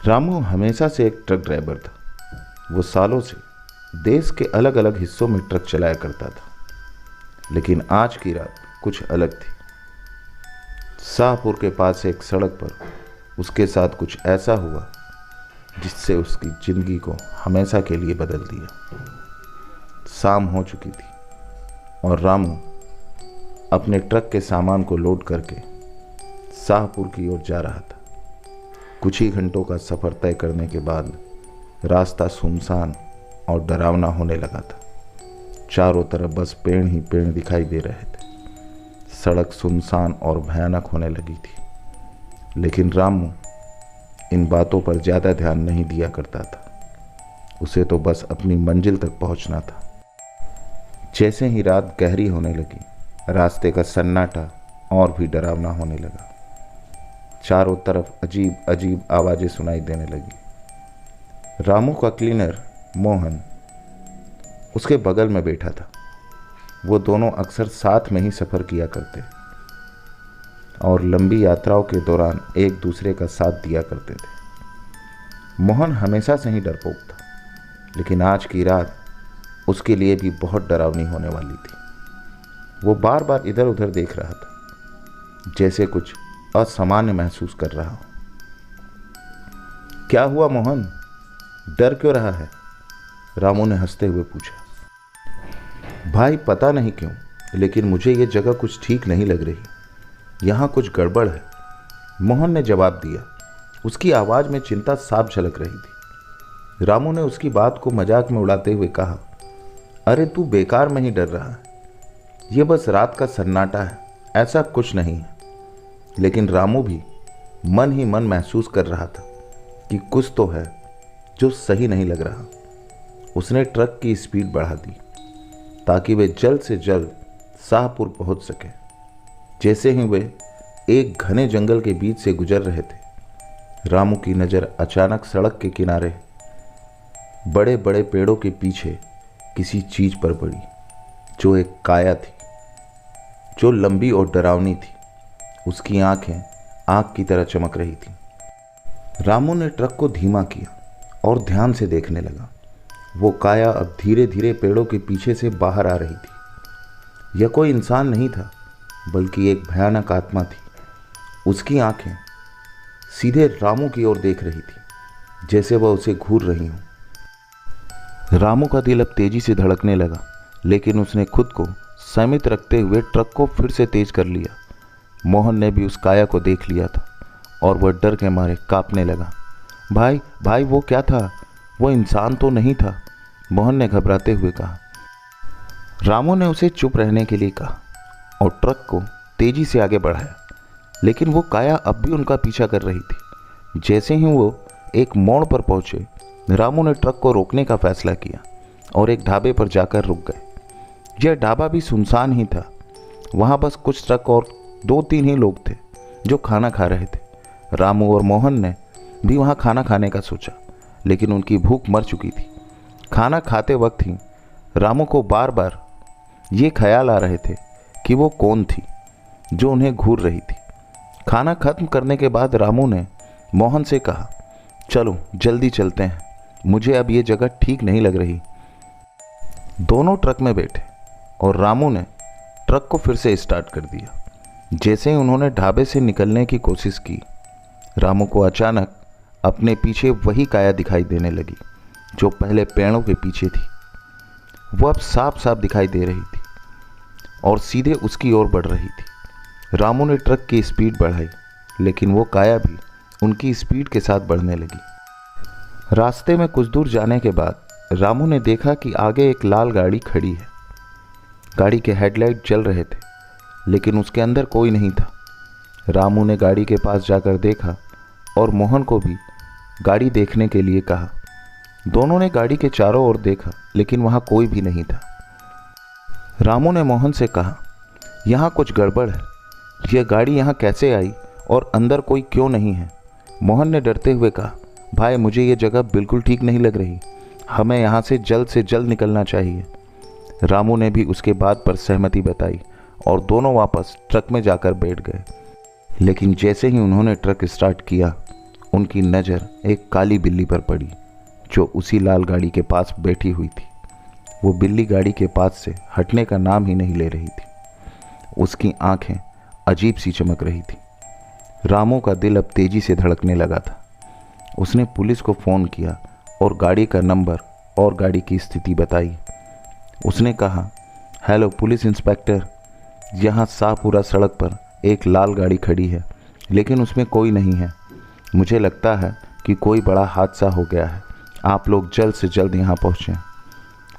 रामू हमेशा से एक ट्रक ड्राइवर था। वो सालों से देश के अलग अलग हिस्सों में ट्रक चलाया करता था। लेकिन आज की रात कुछ अलग थी। शाहपुर के पास एक सड़क पर उसके साथ कुछ ऐसा हुआ जिससे उसकी जिंदगी को हमेशा के लिए बदल दिया। शाम हो चुकी थी और रामू अपने ट्रक के सामान को लोड करके शाहपुर की ओर जा रहा था। कुछ ही घंटों का सफ़र तय करने के बाद रास्ता सुनसान और डरावना होने लगा था। चारों तरफ बस पेड़ ही पेड़ दिखाई दे रहे थे। सड़क सुनसान और भयानक होने लगी थी। लेकिन रामू इन बातों पर ज़्यादा ध्यान नहीं दिया करता था। उसे तो बस अपनी मंजिल तक पहुंचना था। जैसे ही रात गहरी होने लगी, रास्ते का सन्नाटा और भी डरावना होने लगा। चारों तरफ अजीब अजीब आवाज़ें सुनाई देने लगी। रामू का क्लीनर मोहन उसके बगल में बैठा था। वो दोनों अक्सर साथ में ही सफ़र किया करते और लंबी यात्राओं के दौरान एक दूसरे का साथ दिया करते थे। मोहन हमेशा से ही डरपोक था, लेकिन आज की रात उसके लिए भी बहुत डरावनी होने वाली थी। वो बार बार इधर उधर देख रहा था, जैसे कुछ असामान्य महसूस कर रहा हो। क्या हुआ मोहन, डर क्यों रहा है? रामू ने हंसते हुए पूछा। भाई पता नहीं क्यों, लेकिन मुझे ये जगह कुछ ठीक नहीं लग रही। यहाँ कुछ गड़बड़ है, मोहन ने जवाब दिया। उसकी आवाज़ में चिंता साफ झलक रही थी। रामू ने उसकी बात को मजाक में उड़ाते हुए कहा, अरे तू बेकार में ही डर रहा है, ये बस रात का सन्नाटा है, ऐसा कुछ नहीं है। लेकिन रामू भी मन ही मन महसूस कर रहा था कि कुछ तो है जो सही नहीं लग रहा। उसने ट्रक की स्पीड बढ़ा दी ताकि वे जल्द से जल्द शाहपुर पहुंच सके। जैसे ही वे एक घने जंगल के बीच से गुजर रहे थे, रामू की नज़र अचानक सड़क के किनारे बड़े बड़े पेड़ों के पीछे किसी चीज़ पर पड़ी, जो एक काया थी, जो लंबी और डरावनी थी। उसकी आंखें आग की तरह चमक रही थी। रामू ने ट्रक को धीमा किया और ध्यान से देखने लगा। वो काया अब धीरे धीरे पेड़ों के पीछे से बाहर आ रही थी। यह कोई इंसान नहीं था, बल्कि एक भयानक आत्मा थी। उसकी आंखें सीधे रामू की ओर देख रही थी, जैसे वह उसे घूर रही हो। रामू का दिल अब तेजी से धड़कने लगा, लेकिन उसने खुद को संयमित रखते हुए ट्रक को फिर से तेज कर लिया। मोहन ने भी उस काया को देख लिया था और वह डर के मारे कांपने लगा। भाई भाई वो क्या था? वो इंसान तो नहीं था, मोहन ने घबराते हुए कहा। रामू ने उसे चुप रहने के लिए कहा और ट्रक को तेजी से आगे बढ़ाया, लेकिन वो काया अब भी उनका पीछा कर रही थी। जैसे ही वो एक मोड़ पर पहुंचे, रामू ने ट्रक को रोकने का फैसला किया और एक ढाबे पर जाकर रुक गए। यह ढाबा भी सुनसान ही था। वहाँ बस कुछ ट्रक और 2-3 ही लोग थे जो खाना खा रहे थे। रामू और मोहन ने भी वहाँ खाना खाने का सोचा, लेकिन उनकी भूख मर चुकी थी। खाना खाते वक्त ही रामू को बार बार ये ख्याल आ रहे थे कि वो कौन थी जो उन्हें घूर रही थी। खाना खत्म करने के बाद रामू ने मोहन से कहा, चलो जल्दी चलते हैं, मुझे अब ये जगह ठीक नहीं लग रही। दोनों ट्रक में बैठे और रामू ने ट्रक को फिर से स्टार्ट कर दिया। जैसे ही उन्होंने ढाबे से निकलने की कोशिश की, रामू को अचानक अपने पीछे वही काया दिखाई देने लगी जो पहले पेड़ों के पीछे थी। वह अब साफ साफ दिखाई दे रही थी और सीधे उसकी ओर बढ़ रही थी। रामू ने ट्रक की स्पीड बढ़ाई, लेकिन वो काया भी उनकी स्पीड के साथ बढ़ने लगी। रास्ते में कुछ दूर जाने के बाद रामू ने देखा कि आगे एक लाल गाड़ी खड़ी है। गाड़ी के हेडलाइट जल रहे थे, लेकिन उसके अंदर कोई नहीं था। रामू ने गाड़ी के पास जाकर देखा और मोहन को भी गाड़ी देखने के लिए कहा। दोनों ने गाड़ी के चारों ओर देखा, लेकिन वहाँ कोई भी नहीं था। रामू ने मोहन से कहा, यहाँ कुछ गड़बड़ है, यह गाड़ी यहाँ कैसे आई और अंदर कोई क्यों नहीं है? मोहन ने डरते हुए कहा, भाई मुझे ये जगह बिल्कुल ठीक नहीं लग रही, हमें यहाँ से जल्द निकलना चाहिए। रामू ने भी उसके बात पर सहमति बताई और दोनों वापस ट्रक में जाकर बैठ गए। लेकिन जैसे ही उन्होंने ट्रक स्टार्ट किया, उनकी नज़र एक काली बिल्ली पर पड़ी जो उसी लाल गाड़ी के पास बैठी हुई थी। वो बिल्ली गाड़ी के पास से हटने का नाम ही नहीं ले रही थी। उसकी आंखें अजीब सी चमक रही थी। रामू का दिल अब तेजी से धड़कने लगा था। उसने पुलिस को फ़ोन किया और गाड़ी का नंबर और गाड़ी की स्थिति बताई। उसने कहा, हेलो पुलिस इंस्पेक्टर, यहाँ शाहपुरा सड़क पर एक लाल गाड़ी खड़ी है लेकिन उसमें कोई नहीं है। मुझे लगता है कि कोई बड़ा हादसा हो गया है। आप लोग जल्द से जल्द यहाँ पहुँचें।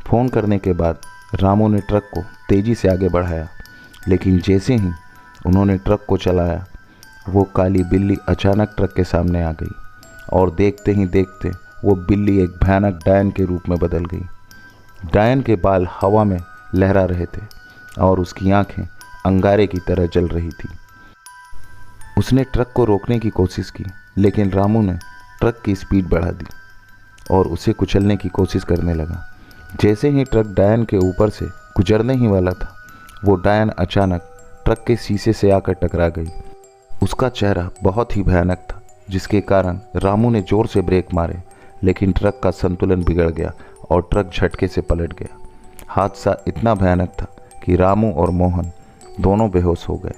फ़ोन करने के बाद रामू ने ट्रक को तेज़ी से आगे बढ़ाया, लेकिन जैसे ही उन्होंने ट्रक को चलाया वो काली बिल्ली अचानक ट्रक के सामने आ गई और देखते ही देखते वो बिल्ली एक भयानक डायन के रूप में बदल गई। डायन के बाल हवा में लहरा रहे थे और उसकी आंखें अंगारे की तरह जल रही थी। उसने ट्रक को रोकने की कोशिश की, लेकिन रामू ने ट्रक की स्पीड बढ़ा दी और उसे कुचलने की कोशिश करने लगा। जैसे ही ट्रक डायन के ऊपर से गुजरने ही वाला था, वो डायन अचानक ट्रक के शीशे से आकर टकरा गई। उसका चेहरा बहुत ही भयानक था, जिसके कारण रामू ने ज़ोर से ब्रेक मारे, लेकिन ट्रक का संतुलन बिगड़ गया और ट्रक झटके से पलट गया। हादसा इतना भयानक था कि रामू और मोहन दोनों बेहोश हो गए।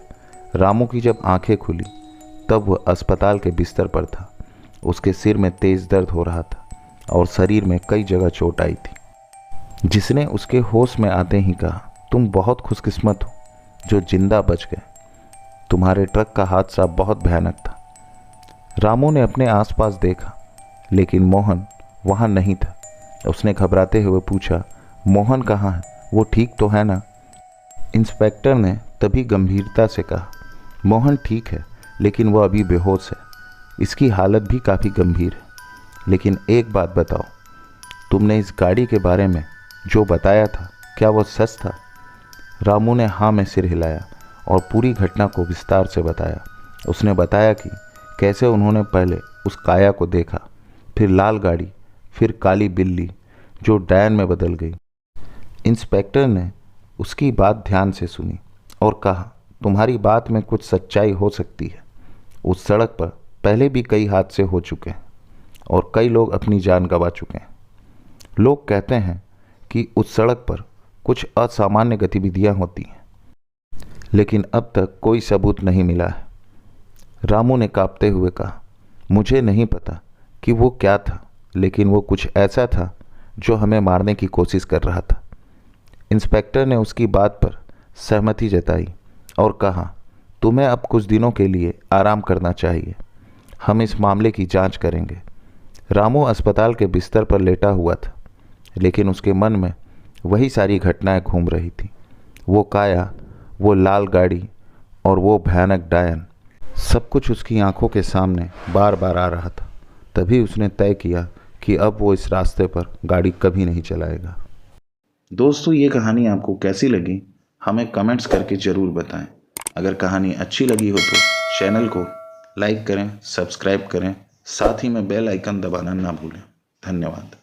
रामू की जब आंखें खुली तब वह अस्पताल के बिस्तर पर था। उसके सिर में तेज़ दर्द हो रहा था और शरीर में कई जगह चोट आई थी। जिसने उसके होश में आते ही कहा, तुम बहुत खुशकिस्मत हो जो जिंदा बच गए। तुम्हारे ट्रक का हादसा बहुत भयानक था। रामू ने अपने आसपास देखा, लेकिन मोहन वहाँ नहीं था। उसने घबराते हुए पूछा, मोहन कहाँ है? वो ठीक तो है ना? इंस्पेक्टर ने तभी गंभीरता से कहा, मोहन ठीक है, लेकिन वो अभी बेहोश है। इसकी हालत भी काफ़ी गंभीर है। लेकिन एक बात बताओ, तुमने इस गाड़ी के बारे में जो बताया था, क्या वो सच था? रामू ने हाँ में सिर हिलाया और पूरी घटना को विस्तार से बताया। उसने बताया कि कैसे उन्होंने पहले उस काया को देखा, फिर लाल गाड़ी, फिर काली बिल्ली जो डायन में बदल गई। इंस्पेक्टर ने उसकी बात ध्यान से सुनी और कहा, तुम्हारी बात में कुछ सच्चाई हो सकती है। उस सड़क पर पहले भी कई हादसे हो चुके हैं और कई लोग अपनी जान गंवा चुके हैं। लोग कहते हैं कि उस सड़क पर कुछ असामान्य गतिविधियां होती हैं, लेकिन अब तक कोई सबूत नहीं मिला है। रामू ने कांपते हुए कहा, मुझे नहीं पता कि वो क्या था, लेकिन वो कुछ ऐसा था जो हमें मारने की कोशिश कर रहा था। इंस्पेक्टर ने उसकी बात पर सहमति जताई और कहा, तुम्हें अब कुछ दिनों के लिए आराम करना चाहिए। हम इस मामले की जांच करेंगे। रामू अस्पताल के बिस्तर पर लेटा हुआ था, लेकिन उसके मन में वही सारी घटनाएं घूम रही थी। वो काया, वो लाल गाड़ी और वो भयानक डायन, सब कुछ उसकी आंखों के सामने बार बार आ रहा था। तभी उसने तय किया कि अब वो इस रास्ते पर गाड़ी कभी नहीं चलाएगा। दोस्तों, ये कहानी आपको कैसी लगी हमें कमेंट्स करके ज़रूर बताएं। अगर कहानी अच्छी लगी हो तो चैनल को लाइक करें, सब्सक्राइब करें, साथ ही में बेल आइकन दबाना ना भूलें। धन्यवाद।